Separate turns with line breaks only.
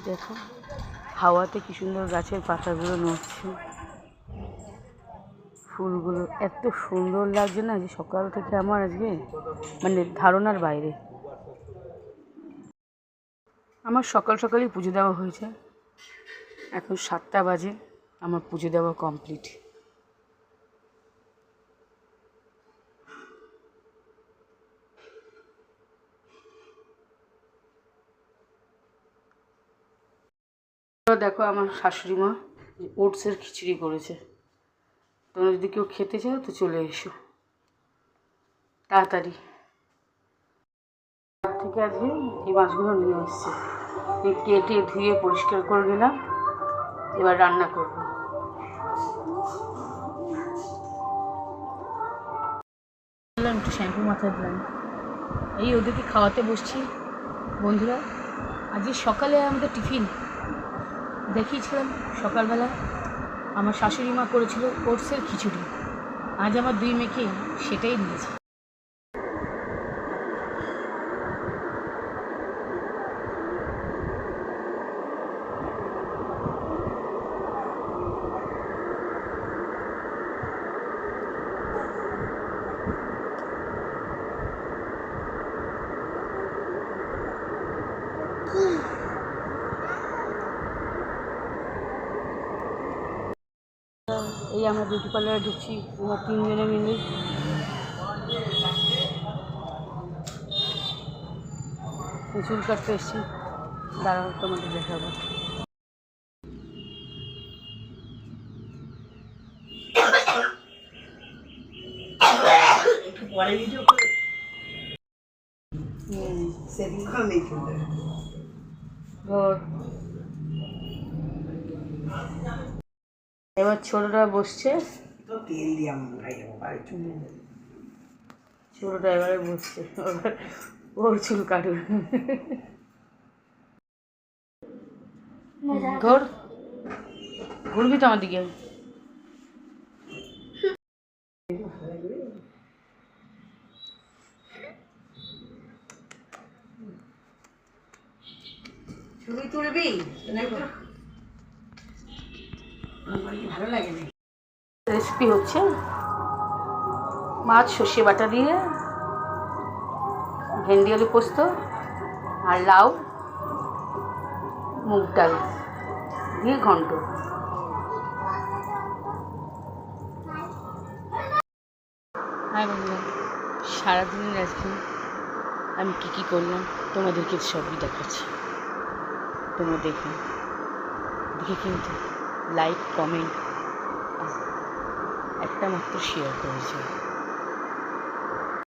দেখো হাওয়াতে কি সুন্দর গাছের পাতাগুলো নড়ছে, ফুলগুলো এত সুন্দর লাগছে না যে সকাল থেকে আমার আজকে মানে ধারণার বাইরে। আমার সকাল সকালই পুজো দেওয়া হয়েছে, এখন 7টা বাজে, আমার পুজো দেওয়া কমপ্লিট। দেখো আমার শাশুড়ি মা ওটসের খিচুড়ি করেছে, তোমরা যদি কেউ খেতে চাও তো চলে এসো তাড়াতাড়ি। থেকে আজকে এই মাছগুলো নিয়ে এসছে, কেটে ধুয়ে পরিষ্কার করে নিলাম, এবার রান্না করবো। একটু শ্যাম্পু মাথায় দিলাম, এই ওদেরকে খাওয়াতে বসছি। বন্ধুরা আজকে সকালে আমাদের টিফিন দেখিয়েছিলাম, সকালবেলা আমার শাশুড়ি মা করেছিল ওটসের খিচুড়ি, আজ আমার 2 মেয়েকে সেটাই দিয়েছে। এই আমরা বিউটি পার্লারে ঢুকছি, আমরা 3 জনে মিলে। চুল কাটতে এসেছি, দাঁড়াও তোমাদের দেখাবো। এবার ছোটটা বসছে, ছোটটা এবারে বসছে, ওর চুল কাটবে। ঘর ঘুরবি তো আমার দিকে। ছবি তুলবি? ভালো লাগে না। রেসিপি হচ্ছে মাছ সর্ষে বাটা দিয়ে ভেন্ডি আলু পোস্ত আর লাউ মুগ ডাল দিয়ে ঘন্ট। হ্যাঁ বন্ধুরা, সারাদিনের আজকে আমি কী করলাম তোমাদেরকে সবই দেখাচ্ছি, তোমরা দেখো, দেখে কিন্তু লাইক কমেন্ট একটা মাত্র শেয়ার করেছে।